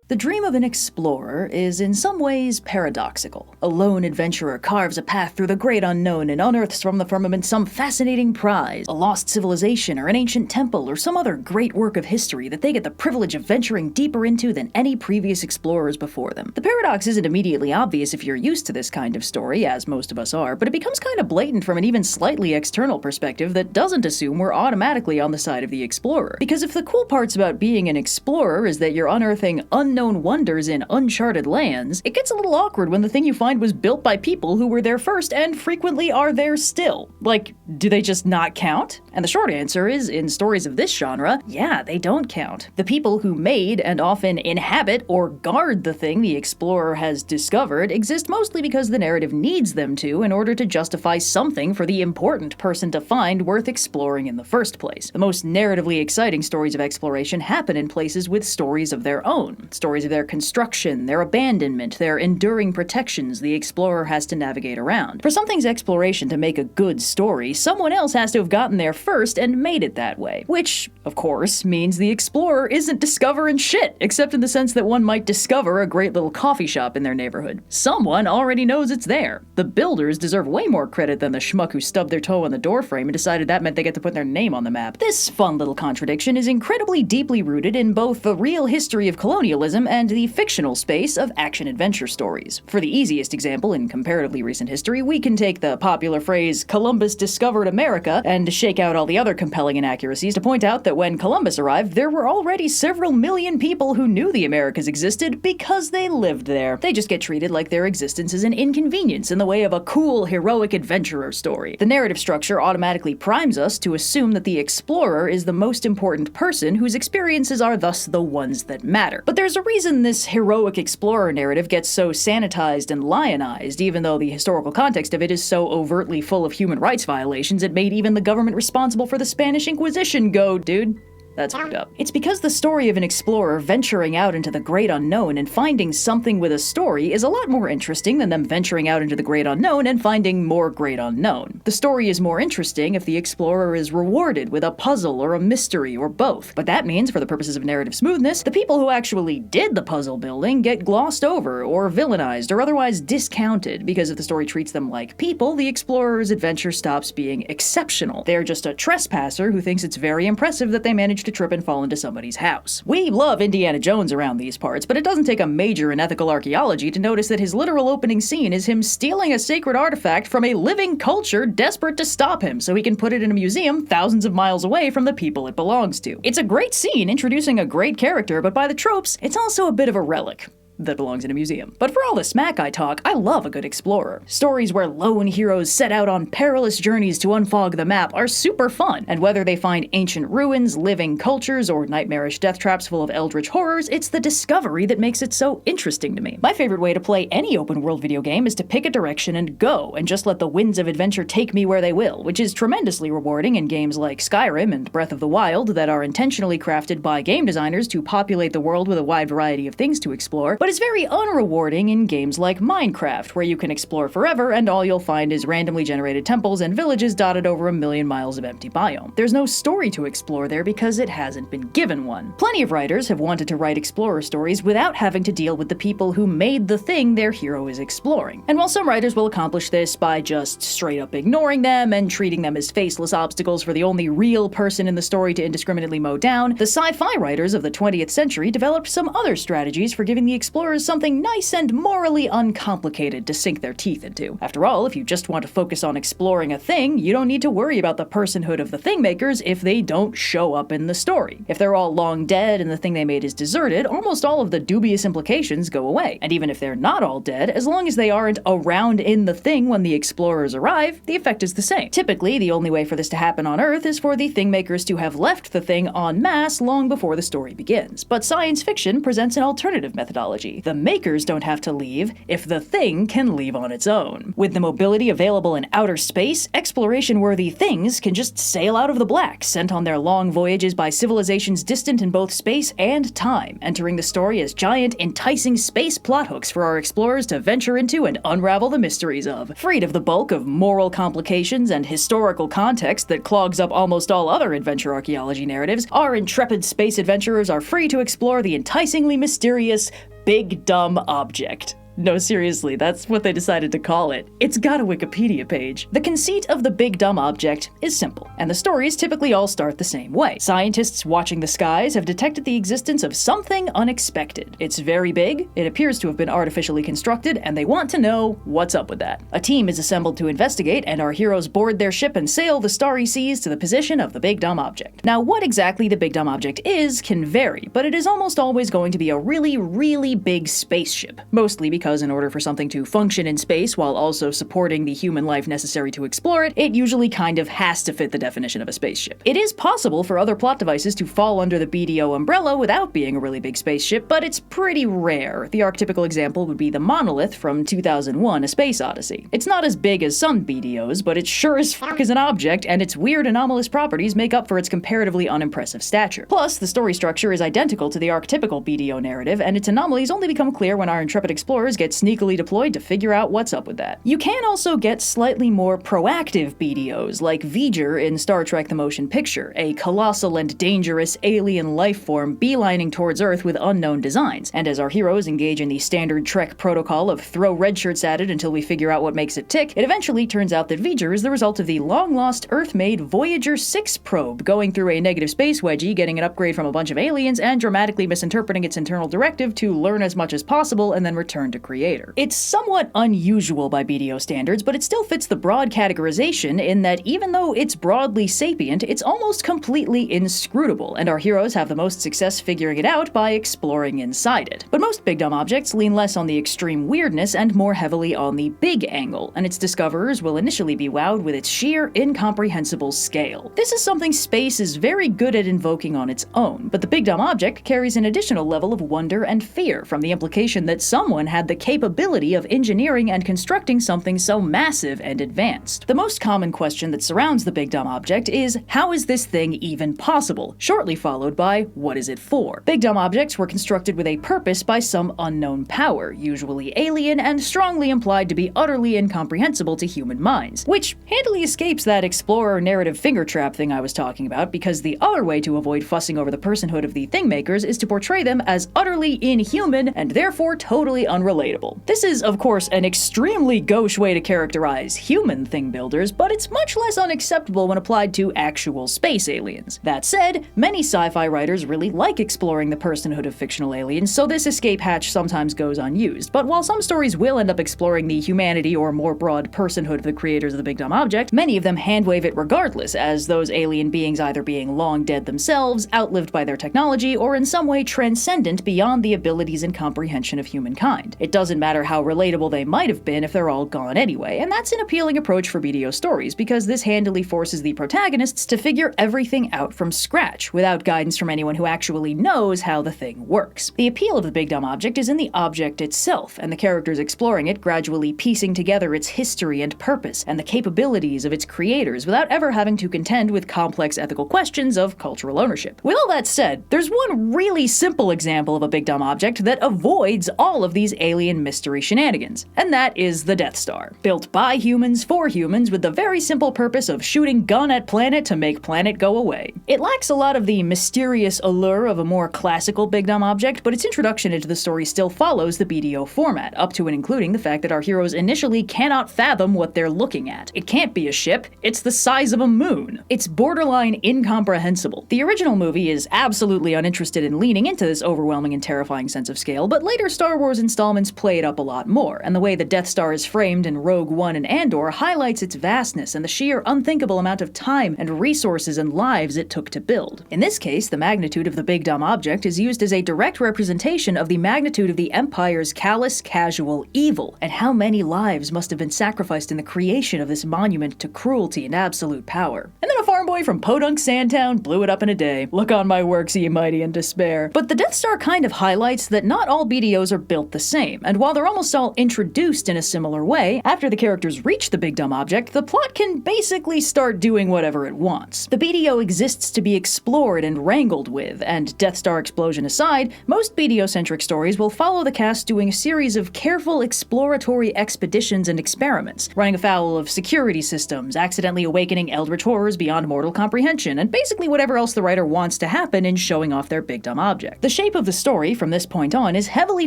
The dream of an explorer is in some ways paradoxical. A lone adventurer carves a path through the great unknown and unearths from the firmament some fascinating prize, a lost civilization or an ancient temple or some other great work of history that they get the privilege of venturing deeper into than any previous explorers before them. The paradox isn't immediately obvious if you're used to this kind of story, as most of us are, but it becomes kind of blatant from an even slightly external perspective that doesn't assume we're automatically on the side of the explorer. Because if the cool parts about being an explorer is that you're unearthing unknown wonders in uncharted lands, it gets a little awkward when the thing you find was built by people who were there first and frequently are there still. Like, do they just not count? And the short answer is, in stories of this genre, yeah, they don't count. The people who made and often inhabit or guard the thing the explorer has discovered exist mostly because the narrative needs them to in order to justify something for the important person to find worth exploring in the first place. The most narratively exciting stories of exploration happen in places with stories of their own. Stories of their construction, their abandonment, their enduring protections the explorer has to navigate around. For something's exploration to make a good story, someone else has to have gotten there first and made it that way. Which, of course, means the explorer isn't discovering shit, except in the sense that one might discover a great little coffee shop in their neighborhood. Someone already knows it's there. The builders deserve way more credit than the schmuck who stubbed their toe on the doorframe and decided that meant they get to put their name on the map. This fun little contradiction is incredibly deeply rooted in both the real history of colonialism and the fictional space of action-adventure stories. For the easiest example in comparatively recent history, we can take the popular phrase, "Columbus discovered America," and shake out all the other compelling inaccuracies to point out that when Columbus arrived, there were already several million people who knew the Americas existed because they lived there. They just get treated like their existence is an inconvenience in the way of a cool, heroic adventurer story. The narrative structure automatically primes us to assume that the explorer is the most important person whose experiences are thus the ones that matter. But there's a reason this heroic explorer narrative gets so sanitized and lionized, even though the historical context of it is so overtly full of human rights violations it made even the government responsible for the Spanish Inquisition go, dude. That's fucked up. It's because the story of an explorer venturing out into the great unknown and finding something with a story is a lot more interesting than them venturing out into the great unknown and finding more great unknown. The story is more interesting if the explorer is rewarded with a puzzle or a mystery or both. But that means, for the purposes of narrative smoothness, the people who actually did the puzzle building get glossed over or villainized or otherwise discounted because if the story treats them like people, the explorer's adventure stops being exceptional. They're just a trespasser who thinks it's very impressive that they managed to trip and fall into somebody's house. We love Indiana Jones around these parts, but it doesn't take a major in ethical archaeology to notice that his literal opening scene is him stealing a sacred artifact from a living culture desperate to stop him so he can put it in a museum thousands of miles away from the people it belongs to. It's a great scene introducing a great character, but by the tropes, it's also a bit of a relic that belongs in a museum. But for all the smack I talk, I love a good explorer. Stories where lone heroes set out on perilous journeys to unfog the map are super fun, and whether they find ancient ruins, living cultures, or nightmarish death traps full of eldritch horrors, it's the discovery that makes it so interesting to me. My favorite way to play any open world video game is to pick a direction and go, and just let the winds of adventure take me where they will, which is tremendously rewarding in games like Skyrim and Breath of the Wild that are intentionally crafted by game designers to populate the world with a wide variety of things to explore, but is very unrewarding in games like Minecraft, where you can explore forever and all you'll find is randomly generated temples and villages dotted over 1,000,000 miles of empty biome. There's no story to explore there because it hasn't been given one. Plenty of writers have wanted to write explorer stories without having to deal with the people who made the thing their hero is exploring. And while some writers will accomplish this by just straight up ignoring them and treating them as faceless obstacles for the only real person in the story to indiscriminately mow down, the sci-fi writers of the 20th century developed some other strategies for giving the explorers something nice and morally uncomplicated to sink their teeth into. After all, if you just want to focus on exploring a thing, you don't need to worry about the personhood of the thing makers if they don't show up in the story. If they're all long dead and the thing they made is deserted, almost all of the dubious implications go away. And even if they're not all dead, as long as they aren't around in the thing when the explorers arrive, the effect is the same. Typically, the only way for this to happen on Earth is for the thing makers to have left the thing en masse long before the story begins. But science fiction presents an alternative methodology. archaeology. The makers don't have to leave if the thing can leave on its own. With the mobility available in outer space, exploration-worthy things can just sail out of the black, sent on their long voyages by civilizations distant in both space and time, entering the story as giant, enticing space plot hooks for our explorers to venture into and unravel the mysteries of. Freed of the bulk of moral complications and historical context that clogs up almost all other adventure archaeology narratives, our intrepid space adventurers are free to explore the enticingly mysterious Big Dumb Object. No, seriously, that's what they decided to call it. It's got a Wikipedia page. The conceit of the Big Dumb Object is simple, and the stories typically all start the same way. Scientists watching the skies have detected the existence of something unexpected. It's very big, it appears to have been artificially constructed, and they want to know what's up with that. A team is assembled to investigate, and our heroes board their ship and sail the starry seas to the position of the Big Dumb Object. Now, what exactly the Big Dumb Object is can vary, but it is almost always going to be a really, really big spaceship, mostly because in order for something to function in space while also supporting the human life necessary to explore it, it usually kind of has to fit the definition of a spaceship. It is possible for other plot devices to fall under the BDO umbrella without being a really big spaceship, but it's pretty rare. The archetypical example would be the Monolith from 2001: A Space Odyssey. It's not as big as some BDOs, but it sure as fuck is an object, and its weird anomalous properties make up for its comparatively unimpressive stature. Plus, the story structure is identical to the archetypical BDO narrative, and its anomalies only become clear when our intrepid explorers get sneakily deployed to figure out what's up with that. You can also get slightly more proactive BDOs, like V'ger in Star Trek The Motion Picture, a colossal and dangerous alien life form beelining towards Earth with unknown designs. And as our heroes engage in the standard Trek protocol of throw red shirts at it until we figure out what makes it tick, it eventually turns out that V'ger is the result of the long-lost Earth-made Voyager 6 probe going through a negative space wedgie, getting an upgrade from a bunch of aliens, and dramatically misinterpreting its internal directive to learn as much as possible and then return to creator. It's somewhat unusual by BDO standards, but it still fits the broad categorization in that even though it's broadly sapient, it's almost completely inscrutable, and our heroes have the most success figuring it out by exploring inside it. But most Big Dumb Objects lean less on the extreme weirdness and more heavily on the big angle, and its discoverers will initially be wowed with its sheer, incomprehensible scale. This is something space is very good at invoking on its own, but the Big Dumb Object carries an additional level of wonder and fear from the implication that someone had the capability of engineering and constructing something so massive and advanced. The most common question that surrounds the Big Dumb Object is, how is this thing even possible? Shortly followed by, what is it for? Big Dumb Objects were constructed with a purpose by some unknown power, usually alien and strongly implied to be utterly incomprehensible to human minds, which handily escapes that explorer narrative finger trap thing I was talking about, because the other way to avoid fussing over the personhood of the thing makers is to portray them as utterly inhuman and therefore totally unrelatable. This is, of course, an extremely gauche way to characterize human thing builders, but it's much less unacceptable when applied to actual space aliens. That said, many sci-fi writers really like exploring the personhood of fictional aliens, so this escape hatch sometimes goes unused. But while some stories will end up exploring the humanity or more broad personhood of the creators of the Big Dumb Object, many of them handwave it regardless, as those alien beings either being long dead themselves, outlived by their technology, or in some way transcendent beyond the abilities and comprehension of humankind. It doesn't matter how relatable they might have been if they're all gone anyway, and that's an appealing approach for BDO stories, because this handily forces the protagonists to figure everything out from scratch, without guidance from anyone who actually knows how the thing works. The appeal of the Big Dumb Object is in the object itself, and the characters exploring it gradually piecing together its history and purpose, and the capabilities of its creators, without ever having to contend with complex ethical questions of cultural ownership. With all that said, there's one really simple example of a Big Dumb Object that avoids all of these alien mystery shenanigans, and that is the Death Star. Built by humans for humans with the very simple purpose of shooting gun at planet to make planet go away. It lacks a lot of the mysterious allure of a more classical Big Dumb Object, but its introduction into the story still follows the BDO format, up to and including the fact that our heroes initially cannot fathom what they're looking at. It can't be a ship, it's the size of a moon. It's borderline incomprehensible. The original movie is absolutely uninterested in leaning into this overwhelming and terrifying sense of scale, but later Star Wars installments play it up a lot more, and the way the Death Star is framed in Rogue One and Andor highlights its vastness and the sheer unthinkable amount of time and resources and lives it took to build. In this case, the magnitude of the Big Dumb Object is used as a direct representation of the magnitude of the Empire's callous, casual evil, and how many lives must have been sacrificed in the creation of this monument to cruelty and absolute power. And then a farm boy boy from Podunk Sandtown blew it up in a day. Look on my works, ye mighty in despair. But the Death Star kind of highlights that not all BDOs are built the same, and while they're almost all introduced in a similar way, after the characters reach the big dumb object, the plot can basically start doing whatever it wants. The BDO exists to be explored and wrangled with, and Death Star explosion aside, most BDO-centric stories will follow the cast doing a series of careful exploratory expeditions and experiments, running afoul of security systems, accidentally awakening eldritch horrors beyond mortal comprehension, and basically whatever else the writer wants to happen in showing off their big dumb object. The shape of the story from this point on is heavily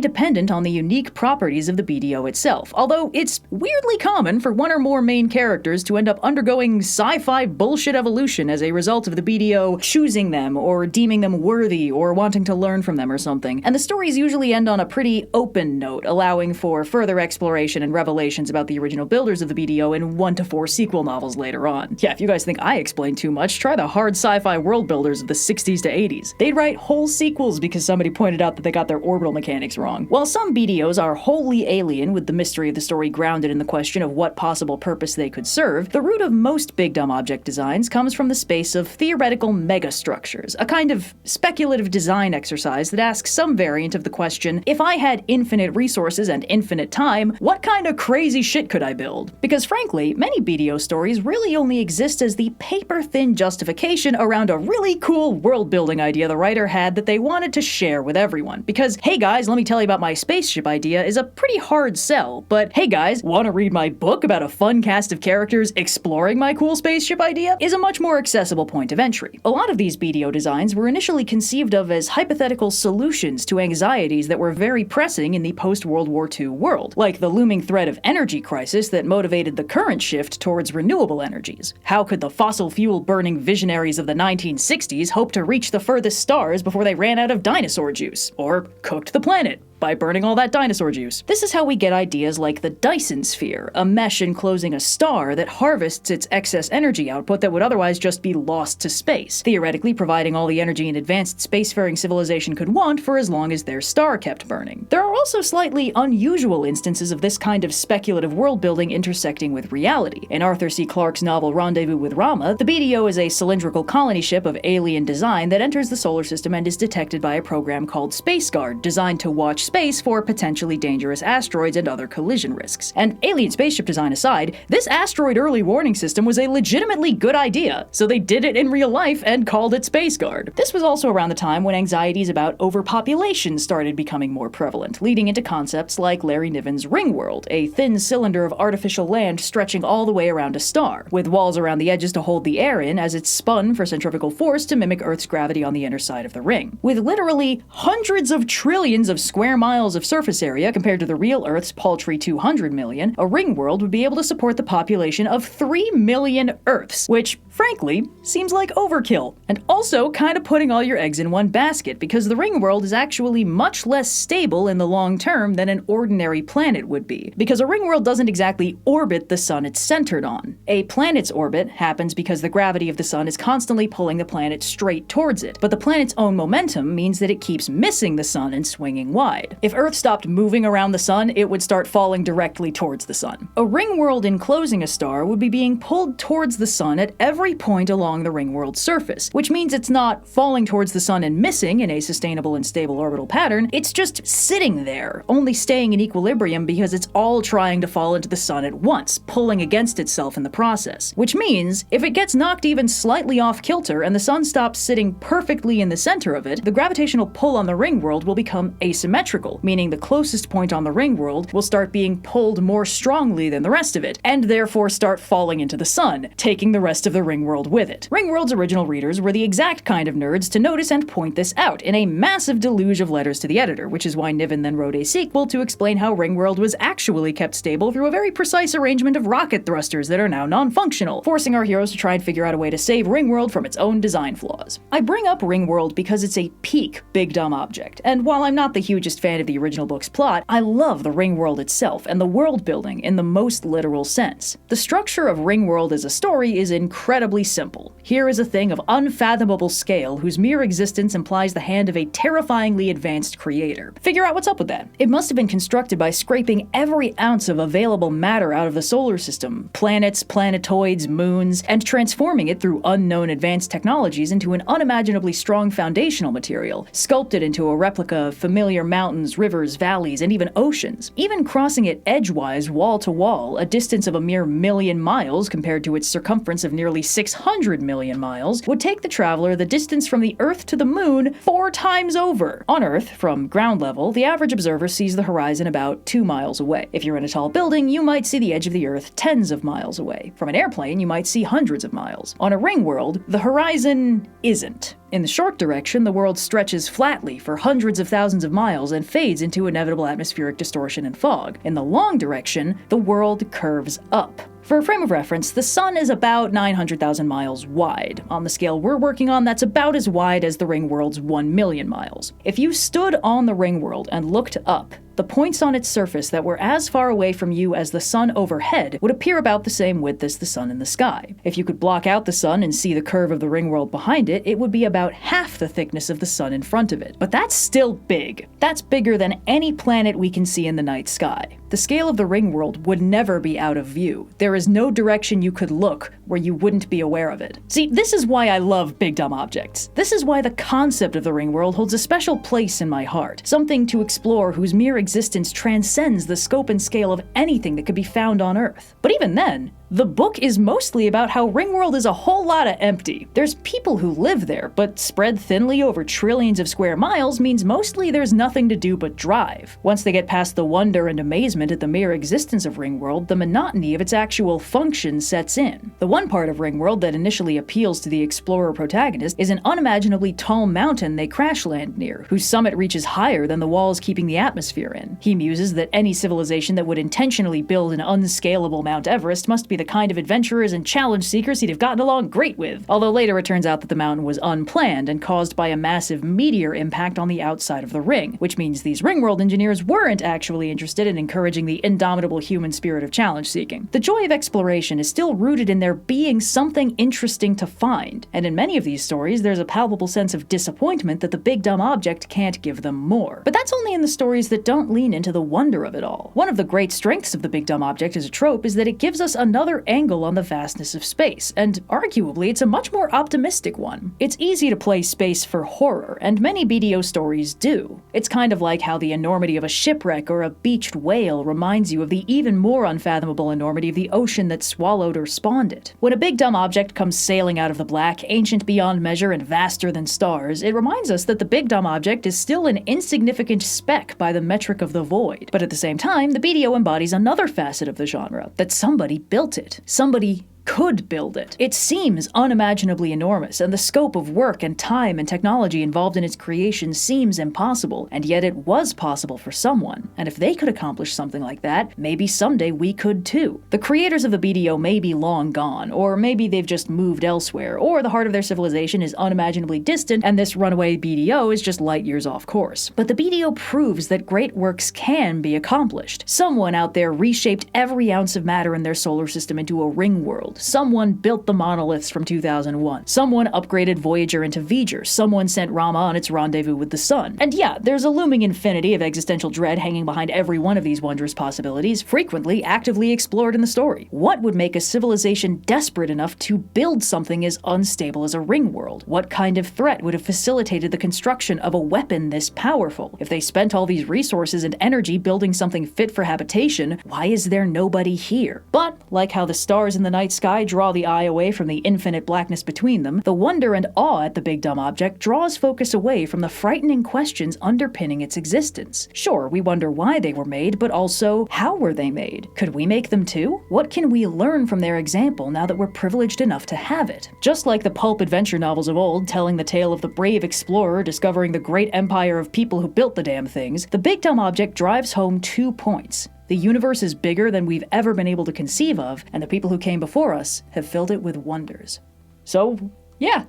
dependent on the unique properties of the BDO itself, although it's weirdly common for one or more main characters to end up undergoing sci-fi bullshit evolution as a result of the BDO choosing them or deeming them worthy or wanting to learn from them or something, and the stories usually end on a pretty open note, allowing for further exploration and revelations about the original builders of the BDO in 1 to 4 sequel novels later on. Yeah, if you guys think I explained too much, try the hard sci-fi world builders of the 60s to 80s. They'd write whole sequels because somebody pointed out that they got their orbital mechanics wrong. While some BDOs are wholly alien, with the mystery of the story grounded in the question of what possible purpose they could serve, the root of most big dumb object designs comes from the space of theoretical megastructures, a kind of speculative design exercise that asks some variant of the question, if I had infinite resources and infinite time, what kind of crazy shit could I build? Because frankly, many BDO stories really only exist as the paper-thin justification around a really cool world-building idea the writer had that they wanted to share with everyone. Because, hey guys, let me tell you about my spaceship idea is a pretty hard sell, but hey guys, wanna read my book about a fun cast of characters exploring my cool spaceship idea is a much more accessible point of entry. A lot of these BDO designs were initially conceived of as hypothetical solutions to anxieties that were very pressing in the post-World War II world, like the looming threat of energy crisis that motivated the current shift towards renewable energies. How could the fossil fuel-burning visionaries of the 1960s hope to reach the furthest stars before they ran out of dinosaur juice? Or cooked the planet by burning all that dinosaur juice. This is how we get ideas like the Dyson sphere, a mesh enclosing a star that harvests its excess energy output that would otherwise just be lost to space, theoretically providing all the energy an advanced spacefaring civilization could want for as long as their star kept burning. There are also slightly unusual instances of this kind of speculative world-building intersecting with reality. In Arthur C. Clarke's novel Rendezvous with Rama, the BDO is a cylindrical colony ship of alien design that enters the solar system and is detected by a program called Space Guard, designed to watch space for potentially dangerous asteroids and other collision risks. And alien spaceship design aside, this asteroid early warning system was a legitimately good idea, so they did it in real life and called it Space Guard. This was also around the time when anxieties about overpopulation started becoming more prevalent, leading into concepts like Larry Niven's Ringworld, a thin cylinder of artificial land stretching all the way around a star, with walls around the edges to hold the air in as it's spun for centrifugal force to mimic Earth's gravity on the inner side of the ring. With literally hundreds of trillions of square miles of surface area compared to the real Earth's paltry 200 million, a ring world would be able to support the population of 3 million Earths, which, frankly, seems like overkill, and also kind of putting all your eggs in one basket, because the ring world is actually much less stable in the long term than an ordinary planet would be, because a ring world doesn't exactly orbit the sun it's centered on. A planet's orbit happens because the gravity of the sun is constantly pulling the planet straight towards it, but the planet's own momentum means that it keeps missing the sun and swinging wide. If Earth stopped moving around the sun, it would start falling directly towards the sun. A ring world enclosing a star would be being pulled towards the sun at every point along the ring world's surface, which means it's not falling towards the sun and missing in a sustainable and stable orbital pattern, it's just sitting there, only staying in equilibrium because it's all trying to fall into the sun at once, pulling against itself in the process. Which means, if it gets knocked even slightly off kilter and the sun stops sitting perfectly in the center of it, the gravitational pull on the ring world will become asymmetrical, meaning the closest point on the ring world will start being pulled more strongly than the rest of it, and therefore start falling into the sun, taking the rest of the ring world with it. Ringworld's original readers were the exact kind of nerds to notice and point this out in a massive deluge of letters to the editor, which is why Niven then wrote a sequel to explain how Ringworld was actually kept stable through a very precise arrangement of rocket thrusters that are now non-functional, forcing our heroes to try and figure out a way to save Ringworld from its own design flaws. I bring up Ringworld because it's a peak big dumb object, and while I'm not the hugest fan of the original book's plot, I love the Ringworld itself and the world building in the most literal sense. The structure of Ringworld as a story is incredibly incredibly simple. Here is a thing of unfathomable scale whose mere existence implies the hand of a terrifyingly advanced creator. Figure out what's up with that. It must have been constructed by scraping every ounce of available matter out of the solar system, planets, planetoids, moons, and transforming it through unknown advanced technologies into an unimaginably strong foundational material, sculpted into a replica of familiar mountains, rivers, valleys, and even oceans. Even crossing it edgewise, wall to wall, a distance of a mere million miles compared to its circumference of nearly 600 million miles, would take the traveler the distance from the Earth to the Moon 4 times over. On Earth, from ground level, the average observer sees the horizon about 2 miles away. If you're in a tall building, you might see the edge of the Earth tens of miles away. From an airplane, you might see hundreds of miles. On a ring world, the horizon isn't. In the short direction, the world stretches flatly for hundreds of thousands of miles and fades into inevitable atmospheric distortion and fog. In the long direction, the world curves up. For a frame of reference, the sun is about 900,000 miles wide. On the scale we're working on, that's about as wide as the ring world's 1 million miles. If you stood on the ring world and looked up, the points on its surface that were as far away from you as the sun overhead would appear about the same width as the sun in the sky. If you could block out the sun and see the curve of the ring world behind it, it would be about half the thickness of the sun in front of it. But that's still big. That's bigger than any planet we can see in the night sky. The scale of the ring world would never be out of view. There is no direction you could look where you wouldn't be aware of it. See, this is why I love big dumb objects. This is why the concept of the ring world holds a special place in my heart. Something to explore whose mere existence transcends the scope and scale of anything that could be found on Earth. But even then, the book is mostly about how Ringworld is a whole lot of empty. There's people who live there, but spread thinly over trillions of square miles means mostly there's nothing to do but drive. Once they get past the wonder and amazement at the mere existence of Ringworld, the monotony of its actual function sets in. The one part of Ringworld that initially appeals to the explorer protagonist is an unimaginably tall mountain they crash land near, whose summit reaches higher than the walls keeping the atmosphere in. He muses that any civilization that would intentionally build an unscalable Mount Everest must be the kind of adventurers and challenge seekers he'd have gotten along great with, although later it turns out that the mountain was unplanned and caused by a massive meteor impact on the outside of the ring, which means these Ringworld engineers weren't actually interested in encouraging the indomitable human spirit of challenge seeking. The joy of exploration is still rooted in there being something interesting to find, and in many of these stories there's a palpable sense of disappointment that the big dumb object can't give them more. But that's only in the stories that don't lean into the wonder of it all. One of the great strengths of the big dumb object as a trope is that it gives us another angle on the vastness of space, and arguably it's a much more optimistic one. It's easy to play space for horror, and many BDO stories do. It's kind of like how the enormity of a shipwreck or a beached whale reminds you of the even more unfathomable enormity of the ocean that swallowed or spawned it. When a big dumb object comes sailing out of the black, ancient beyond measure and vaster than stars, it reminds us that the big dumb object is still an insignificant speck by the metric of the void. But at the same time, the BDO embodies another facet of the genre, that somebody built it. Somebody could build it. It seems unimaginably enormous, and the scope of work and time and technology involved in its creation seems impossible, and yet it was possible for someone. And if they could accomplish something like that, maybe someday we could too. The creators of the BDO may be long gone, or maybe they've just moved elsewhere, or the heart of their civilization is unimaginably distant, and this runaway BDO is just light years off course. But the BDO proves that great works can be accomplished. Someone out there reshaped every ounce of matter in their solar system into a ring world. Someone built the monoliths from 2001. Someone upgraded Voyager into V'ger. Someone sent Rama on its rendezvous with the sun. And yeah, there's a looming infinity of existential dread hanging behind every one of these wondrous possibilities, frequently actively explored in the story. What would make a civilization desperate enough to build something as unstable as a ring world? What kind of threat would have facilitated the construction of a weapon this powerful? If they spent all these resources and energy building something fit for habitation, why is there nobody here? But, like how the stars in the night sky draw the eye away from the infinite blackness between them, the wonder and awe at the big dumb object draws focus away from the frightening questions underpinning its existence. Sure, we wonder why they were made, but also, how were they made? Could we make them too? What can we learn from their example now that we're privileged enough to have it? Just like the pulp adventure novels of old telling the tale of the brave explorer discovering the great empire of people who built the damn things, the big dumb object drives home 2 points. The universe is bigger than we've ever been able to conceive of, and the people who came before us have filled it with wonders. So, yeah,